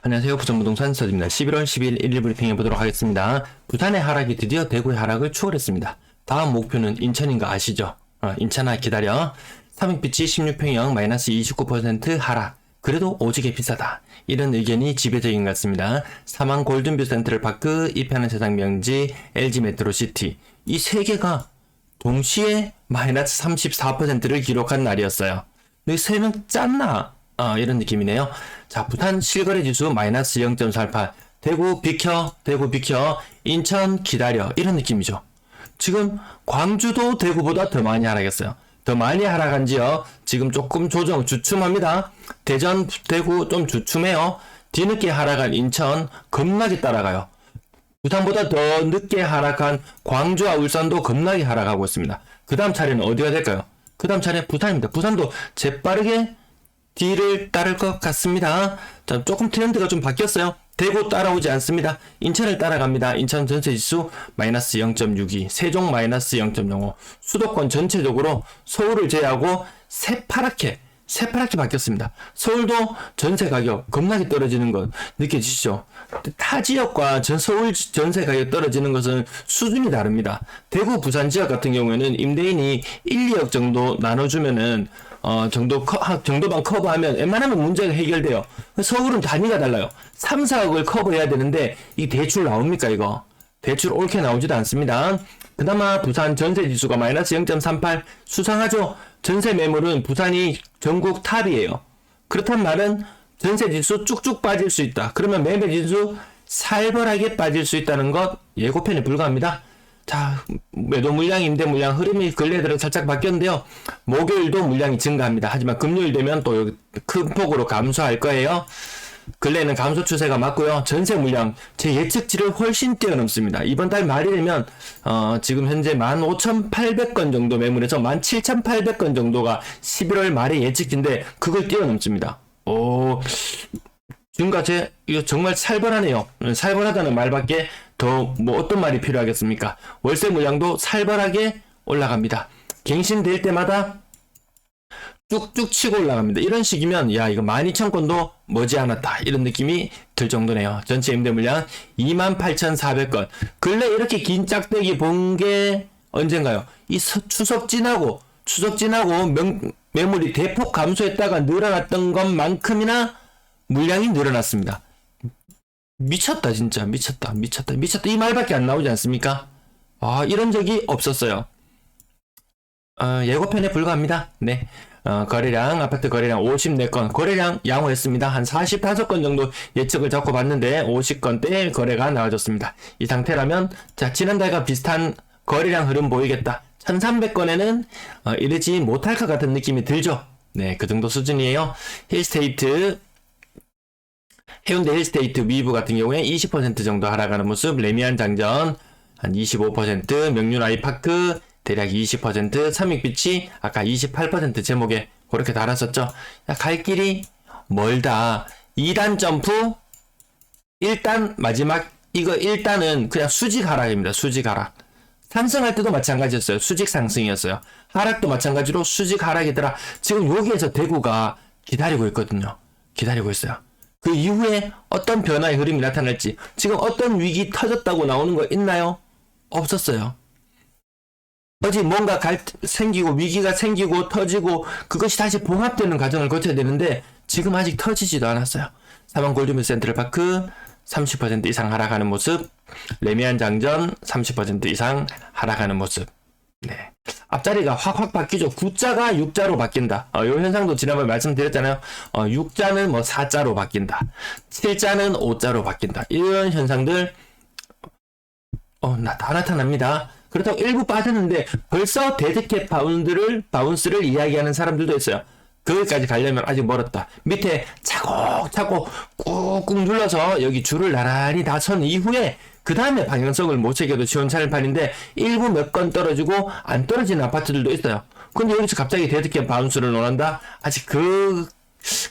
안녕하세요. 부천부동산 서입니다. 11월 10일 1일 브리핑 해보도록 하겠습니다. 부산의 하락이 드디어 대구의 하락을 추월했습니다. 다음 목표는 인천인 거 아시죠? 인천아 기다려. 삼익빛이 16평형 마이너스 29% 하락. 그래도 오지게 비싸다. 이런 의견이 지배적인 것 같습니다. 사망 골든뷰 센트럴파크, 입하는 세상 명지, LG 메트로시티. 이 세 개가 동시에 마이너스 34%를 기록한 날이었어요. 이 세 명 짰나? 이런 느낌이네요. 자, 부산 실거래 지수 마이너스 0.48. 대구 비켜, 대구 비켜, 인천 기다려. 이런 느낌이죠. 지금 광주도 대구보다 더 많이 하락했어요. 더 많이 하락한 지역 지금 조금 주춤합니다. 대전, 대구 좀 주춤해요. 뒤늦게 하락한 인천 겁나게 따라가요. 부산보다 더 늦게 하락한 광주와 울산도 겁나게 하락하고 있습니다. 그 다음 차례는 어디가 될까요? 그 다음 차례는 부산입니다. 부산도 재빠르게 뒤를 따를 것 같습니다. 자, 조금 트렌드가 좀 바뀌었어요. 대구 따라오지 않습니다. 인천을 따라갑니다. 인천 전체지수 마이너스 0.62, 세종 마이너스 0.05, 수도권 전체적으로 서울을 제외하고 새파랗게 바뀌었습니다. 서울도 전세 가격 겁나게 떨어지는 것 느껴지시죠? 타 지역과 서울 전세 가격 떨어지는 것은 수준이 다릅니다. 대구, 부산 지역 같은 경우에는 임대인이 1, 2억 정도 나눠주면은 정도만 커버하면 웬만하면 문제가 해결돼요. 서울은 단위가 달라요. 3, 4억을 커버해야 되는데 이 대출 나옵니까 이거? 대출 옳게 나오지도 않습니다. 그나마 부산 전세 지수가 마이너스 0.38 수상하죠. 전세 매물은 부산이 전국 탑이에요. 그렇단 말은 전세 지수 쭉쭉 빠질 수 있다. 그러면 매매 지수 살벌하게 빠질 수 있다는 것 예고편에 불과합니다. 자, 매도 물량, 임대 물량 흐름이 근래 들어 살짝 바뀌었는데요. 목요일도 물량이 증가합니다. 하지만 금요일 되면 또 큰 폭으로 감소할 거예요. 근래는 감소 추세가 맞고요. 전세 물량 제 예측치를 훨씬 뛰어넘습니다. 이번 달 말이 되면 지금 현재 15,800건 정도 매물에서 17,800건 정도가 11월 말에 예측치인데 그걸 뛰어넘습니다. 지금까지 이거 정말 살벌하네요. 살벌하다는 말밖에 더 뭐 어떤 말이 필요하겠습니까? 월세 물량도 살벌하게 올라갑니다. 갱신될 때마다 쭉쭉 치고 올라갑니다. 이런 식이면 야 이거 12,000건도 머지않았다 이런 느낌이 들 정도네요. 전체 임대 물량 28,400건. 근래 이렇게 긴 짝대기 본 게 언젠가요? 이 추석 지나고 매물이 대폭 감소했다가 늘어났던 것만큼이나 물량이 늘어났습니다. 미쳤다 진짜 미쳤다 이 말밖에 안 나오지 않습니까? 이런 적이 없었어요. 예고편에 불과합니다. 네. 거래량, 아파트 거래량 54건, 거래량 양호했습니다. 한 45건 정도 예측을 잡고 봤는데 50건대 거래가 나와줬습니다. 이 상태라면 자 지난달과 비슷한 거래량 흐름 보이겠다. 1300건에는 이르지 못할 것 같은 느낌이 들죠. 네, 그 정도 수준이에요. 해운대 힐스테이트 위브 같은 경우에 20% 정도 하락하는 모습, 레미안 장전 한 25%, 명륜 아이파크 대략 20%, 삼익빛이 아까 28% 제목에 그렇게 달았었죠. 갈 길이 멀다. 2단 점프 1단 마지막 이거 1단은 그냥 수직 하락입니다. 수직 하락. 상승할 때도 마찬가지였어요. 수직 상승이었어요. 하락도 마찬가지로 수직 하락이더라. 지금 여기에서 대구가 기다리고 있거든요. 기다리고 있어요. 그 이후에 어떤 변화의 흐름이 나타날지, 지금 어떤 위기 터졌다고 나오는 거 있나요? 없었어요. 어제 뭔가 생기고 위기가 생기고 터지고 그것이 다시 봉합되는 과정을 거쳐야 되는데 지금 아직 터지지도 않았어요. 사방 골드뮤 센트럴파크 30% 이상 하락하는 모습, 레미안 장전 30% 이상 하락하는 모습. 네. 앞자리가 확 바뀌죠. 9자가 6자로 바뀐다. 이 현상도 지난번에 말씀드렸잖아요. 6자는 뭐 4자로 바뀐다. 7자는 5자로 바뀐다. 이런 현상들 다 나타납니다. 그렇다고 일부 빠졌는데 벌써 데드캣 바운스를 이야기하는 사람들도 있어요. 거기까지 가려면 아직 멀었다. 밑에 차곡차곡 꾹꾹 눌러서 여기 줄을 나란히 다 선 이후에 그 다음에 방향성을 못 챙겨도 시원찮을 판인데 일부 몇 건 떨어지고 안 떨어지는 아파트들도 있어요. 근데 여기서 갑자기 데드캣 바운스를 논한다? 아직 그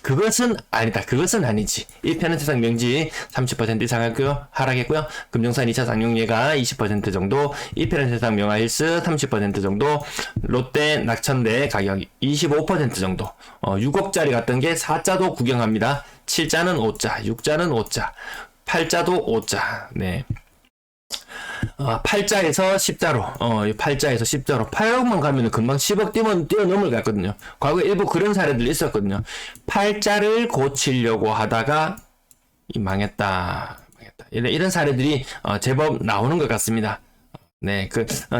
그것은 아니다. 그것은 아니지. 1편은 세상 명지 30% 이상 하락했고요. 금정산 2차 상용예가 20% 정도, 1편은 세상 명화힐스 30% 정도, 롯데 낙천대 가격 25% 정도. 6억짜리 갔던 게 4자도 구경합니다. 7자는 5자, 6자는 5자, 8자도 5자. 네. 8자에서 10자로, 8자에서 10자로, 8억만 가면 금방 10억 뛰어넘을 것 같거든요. 과거에 일부 그런 사례들이 있었거든요. 8자를 고치려고 하다가, 망했다. 이런 사례들이, 제법 나오는 것 같습니다. 네,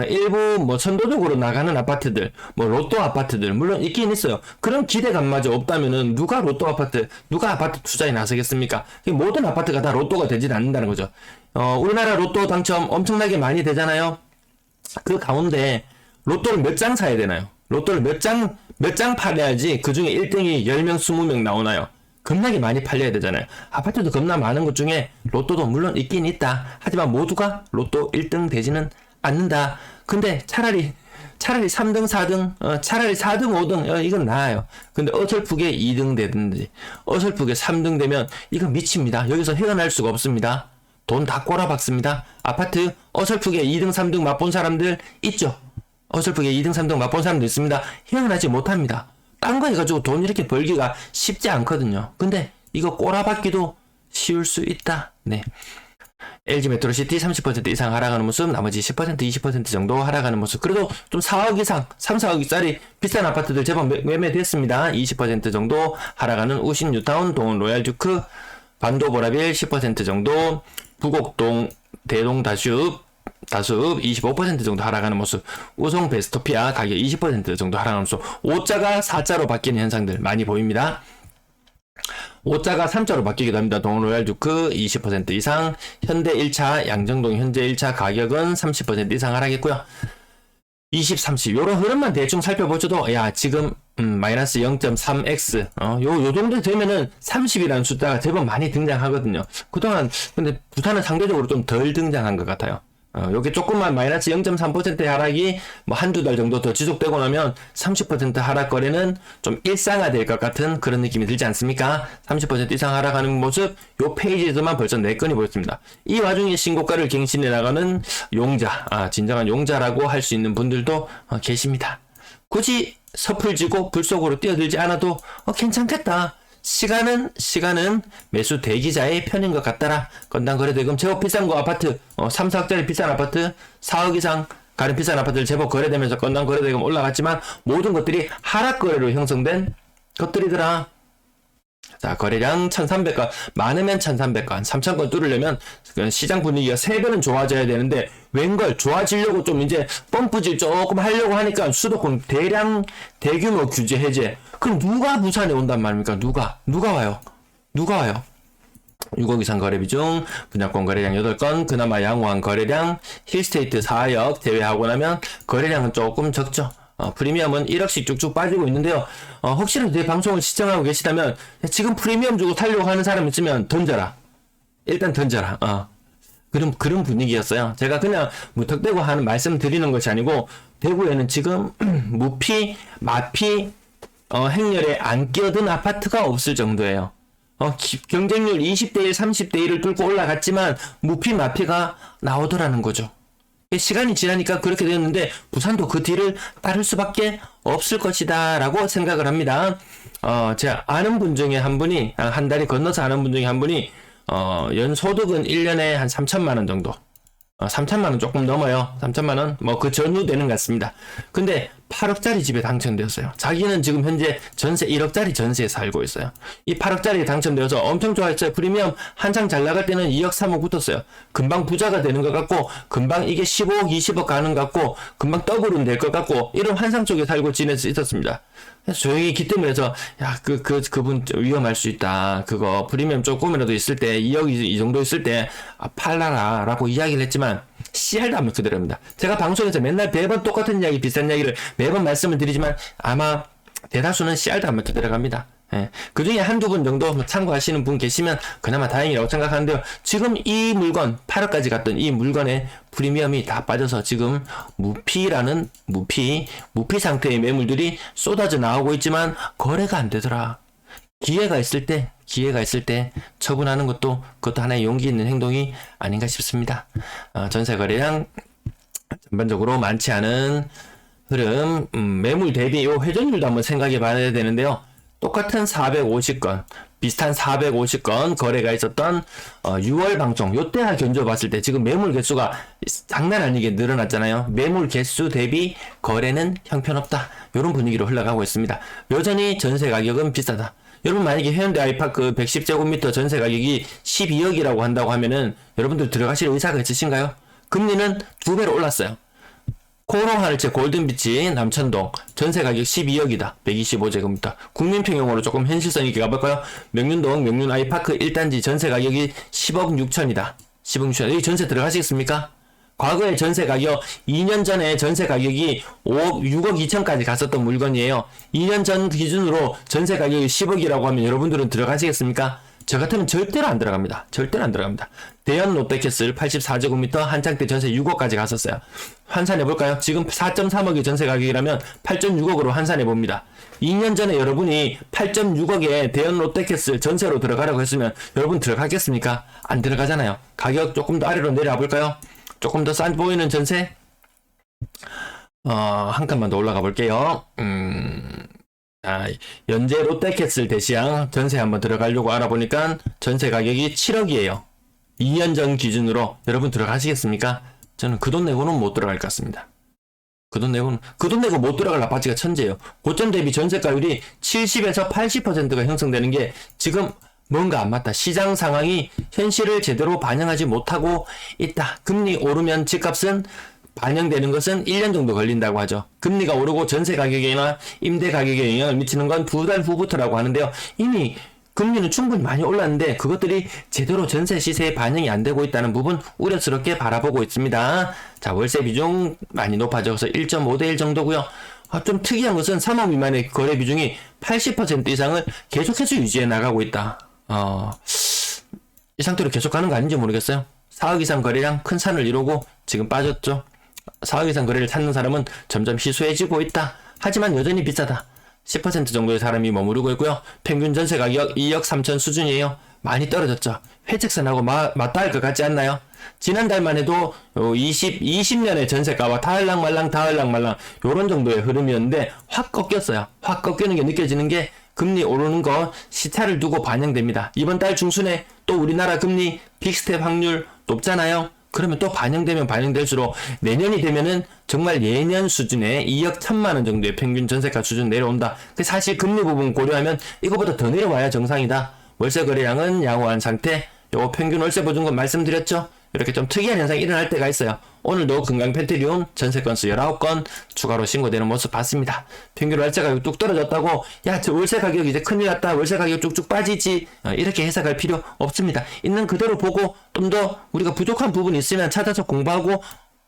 일부, 선도적으로 나가는 아파트들, 로또 아파트들, 물론 있긴 있어요. 그런 기대감마저 없다면은, 누가 아파트 투자에 나서겠습니까? 모든 아파트가 다 로또가 되진 않는다는 거죠. 우리나라 로또 당첨 엄청나게 많이 되잖아요. 그 가운데, 로또를 몇 장 사야 되나요? 로또를 몇 장 팔아야지 그 중에 1등이 10명, 20명 나오나요? 겁나게 많이 팔려야 되잖아요. 아파트도 겁나 많은 것 중에 로또도 물론 있긴 있다. 하지만 모두가 로또 1등 되지는 않는다. 근데 차라리 3등, 4등, 차라리 4등, 5등, 이건 나아요. 근데 어설프게 2등 되든지, 어설프게 3등 되면 이건 미칩니다. 여기서 헤어날 수가 없습니다. 돈 다 꼬라박습니다. 아파트 어설프게 2등, 3등 맛본 사람들 있죠? 어설프게 2등, 3등 맛본 사람도 있습니다. 헤어나지 못합니다. 딴 거 해가지고 돈 이렇게 벌기가 쉽지 않거든요. 근데 이거 꼬라박기도 쉬울 수 있다. 네. LG 메트로시티 30% 이상 하락하는 모습, 나머지 10%, 20% 정도 하락하는 모습. 그래도 좀 4억 이상, 3, 4억짜리 비싼 아파트들 제법 매매됐습니다. 20% 정도 하락하는 우신 뉴타운, 동원 로얄듀크, 반도 보라빌 10% 정도, 부곡동, 대동 다수읍 25% 정도 하락하는 모습, 우송 베스토피아 가격 20% 정도 하락하는 모습, 5자가 4자로 바뀌는 현상들 많이 보입니다. 5자가 3자로 바뀌기도 합니다. 동로얄듀크 20% 이상, 현대 1차, 양정동 현재 1차 가격은 30% 이상 하락했고요. 20, 30 요런 흐름만 대충 살펴보셔도 지금 마이너스 0.3x 요 정도 되면은 30이라는 숫자가 제법 많이 등장하거든요. 그동안 근데 부산은 상대적으로 좀 덜 등장한 것 같아요. 요게 조금만 마이너스 0.3%의 하락이 한두 달 정도 더 지속되고 나면 30% 하락 거래는 좀 일상화될 것 같은 그런 느낌이 들지 않습니까? 30% 이상 하락하는 모습, 요 페이지에서만 벌써 4건이 보였습니다. 이 와중에 신고가를 갱신해 나가는 용자, 진정한 용자라고 할 수 있는 분들도 계십니다. 굳이 섣불지고 불 속으로 뛰어들지 않아도 괜찮겠다. 시간은 매수 대기자의 편인 것 같더라. 건당 거래대금 제법 비싼 거 아파트, 3, 4억짜리 비싼 아파트, 4억 이상 가는 비싼 아파트를 제법 거래되면서 건당 거래대금 올라갔지만 모든 것들이 하락 거래로 형성된 것들이더라. 자, 거래량 1300건, 많으면 1300건, 3000건 뚫으려면 시장 분위기가 3배는 좋아져야 되는데 웬걸 좋아지려고 좀 이제 펌프질 조금 하려고 하니까 수도권 대규모 규제 해제. 그럼 누가 부산에 온단 말입니까? 누가 와요? 6억 이상 거래 비중, 분양권 거래량 8건, 그나마 양호한 거래량, 힐스테이트 4역 제외하고 나면 거래량은 조금 적죠. 프리미엄은 1억씩 쭉쭉 빠지고 있는데요. 혹시라도 내 방송을 시청하고 계시다면 지금 프리미엄 주고 살려고 하는 사람 있으면 던져라. 일단 던져라. 그런 분위기였어요. 제가 그냥 무턱대고 하는 말씀 드리는 것이 아니고 대구에는 지금 무피, 마피, 행렬에 안 끼어든 아파트가 없을 정도예요. 경쟁률 20대1, 30대1을 뚫고 올라갔지만 무피, 마피가 나오더라는 거죠. 시간이 지나니까 그렇게 되었는데 부산도 그 뒤를 따를 수밖에 없을 것이다 라고 생각을 합니다. 제가 아는 분 중에 한 분이, 한 달이 건너서 아는 분 중에 한 분이 연소득은 1년에 한 3천만원 정도, 3천만원 조금 넘어요. 3천만원 그 전후 되는 것 같습니다. 근데 8억짜리 집에 당첨되었어요. 자기는 지금 현재 전세 1억짜리 전세에 살고 있어요. 이 8억짜리에 당첨되어서 엄청 좋아했어요. 프리미엄 한창 잘 나갈 때는 2억 3억 붙었어요. 금방 부자가 되는 것 같고, 금방 이게 15억 20억 가는 것 같고, 금방 더블은 될 것 같고, 이런 환상 속에 살고 지내서 있었습니다. 그래서 조용히 기뜸을 해서 그분 위험할 수 있다. 그거 프리미엄 조금이라도 있을 때 2억 이 정도 있을 때 팔라라 라고 이야기를 했지만 씨알도 안 그대로입니다. 제가 방송에서 맨날 매번 똑같은 이야기, 비싼 이야기를 매번 말씀을 드리지만 아마 대다수는 씨알도 안 들어갑니다. 그 중에 한두 분 정도 참고하시는 분 계시면 그나마 다행이라고 생각하는데요. 지금 이 물건, 8억까지 갔던 이 물건의 프리미엄이 다 빠져서 지금 무피 상태의 매물들이 쏟아져 나오고 있지만 거래가 안 되더라. 기회가 있을 때 처분하는 것도 그것도 하나의 용기 있는 행동이 아닌가 싶습니다. 전세 거래량 전반적으로 많지 않은 흐름, 매물 대비 요 회전율도 한번 생각해 봐야 되는데요. 똑같은 450건, 비슷한 450건 거래가 있었던 6월 방송 요때와 견줘봤을 때 지금 매물 개수가 장난 아니게 늘어났잖아요. 매물 개수 대비 거래는 형편없다. 이런 분위기로 흘러가고 있습니다. 여전히 전세 가격은 비싸다. 여러분 만약에 해운대 아이파크 110제곱미터 전세 가격이 12억이라고 한다고 하면은 여러분들 들어가실 의사가 있으신가요? 금리는 2배로 올랐어요. 코롱하늘채 골든비치 남천동 전세 가격 12억이다. 125제곱미터. 국민평형으로 조금 현실성 있게 가볼까요? 명륜동 명륜 아이파크 1단지 전세 가격이 10억 6천이다. 10억 6천. 여기 전세 들어가시겠습니까? 과거에 전세 가격 2년 전에 전세 가격이 6억 2천까지 갔었던 물건이에요. 2년 전 기준으로 전세 가격이 10억이라고 하면 여러분들은 들어가시겠습니까? 저 같으면 절대로 안 들어갑니다. 절대로 안 들어갑니다. 대연 롯데캐슬 84제곱미터 한창 때 전세 6억까지 갔었어요. 환산해볼까요? 지금 4.3억의 전세 가격이라면 8.6억으로 환산해봅니다. 2년 전에 여러분이 8.6억에 대연 롯데캐슬 전세로 들어가라고 했으면 여러분 들어가겠습니까? 안 들어가잖아요. 가격 조금 더 아래로 내려볼까요? 조금 더 싼 보이는 전세? 한 칸만 더 올라가 볼게요. 연재 롯데캐슬 대시양 전세 한번 들어가려고 알아보니까 전세 가격이 7억이에요. 2년 전 기준으로 여러분 들어가시겠습니까? 저는 그 돈 내고는 못 들어갈 것 같습니다. 그 돈 내고 못 들어갈 아파트가 천재예요. 고점 대비 전세가율이 70에서 80%가 형성되는 게 지금 뭔가 안 맞다. 시장 상황이 현실을 제대로 반영하지 못하고 있다. 금리 오르면 집값은 반영되는 것은 1년 정도 걸린다고 하죠. 금리가 오르고 전세 가격이나 임대 가격에 영향을 미치는 건 2달 후부터라고 하는데요. 이미 금리는 충분히 많이 올랐는데 그것들이 제대로 전세 시세에 반영이 안 되고 있다는 부분 우려스럽게 바라보고 있습니다. 자, 월세 비중 많이 높아져서 1.5대1 정도고요. 좀 특이한 것은 3억 미만의 거래 비중이 80% 이상을 계속해서 유지해 나가고 있다. 이 상태로 계속 가는 거 아닌지 모르겠어요. 4억 이상 거래량 큰 산을 이루고 지금 빠졌죠. 4억 이상 거래를 찾는 사람은 점점 희소해지고 있다. 하지만 여전히 비싸다. 10% 정도의 사람이 머무르고 있고요. 평균 전세 가격 2억 3천 수준이에요. 많이 떨어졌죠. 회책선하고 맞닿을 것 같지 않나요? 지난달만 해도 20년의 전세가와 다을랑말랑 요런 정도의 흐름이었는데 확 꺾였어요. 확 꺾이는 게 느껴지는 게 금리 오르는 거 시차를 두고 반영됩니다. 이번 달 중순에 또 우리나라 금리 빅스텝 확률 높잖아요. 그러면 또 반영될수록 내년이 되면은 정말 예년 수준의 2억 1천만 원 정도의 평균 전세가 수준 내려온다. 사실 금리 부분 고려하면 이거보다 더 내려와야 정상이다. 월세 거래량은 양호한 상태. 요거 평균 월세 보증금 말씀드렸죠? 이렇게 좀 특이한 현상이 일어날 때가 있어요. 오늘도 금강 펜트리온 전세 건수 19건 추가로 신고되는 모습 봤습니다. 평균 월세 가격 뚝 떨어졌다고 야, 저 월세 가격 이제 큰일 났다. 월세 가격 쭉쭉 빠지지. 이렇게 해석할 필요 없습니다. 있는 그대로 보고 좀 더 우리가 부족한 부분이 있으면 찾아서 공부하고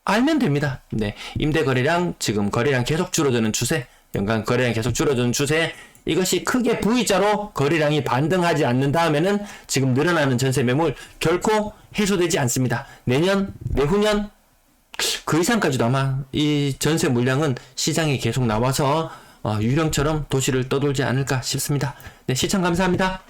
알면 됩니다. 네, 임대 거래량 지금 거래량 계속 줄어드는 추세. 연간 거래량 계속 줄어드는 추세. 이것이 크게 V자로 거래량이 반등하지 않는 다음에는 지금 늘어나는 전세 매물 결코 해소되지 않습니다. 내년, 내후년 그 이상까지도 아마 이 전세 물량은 시장에 계속 나와서 유령처럼 도시를 떠돌지 않을까 싶습니다. 네, 시청 감사합니다.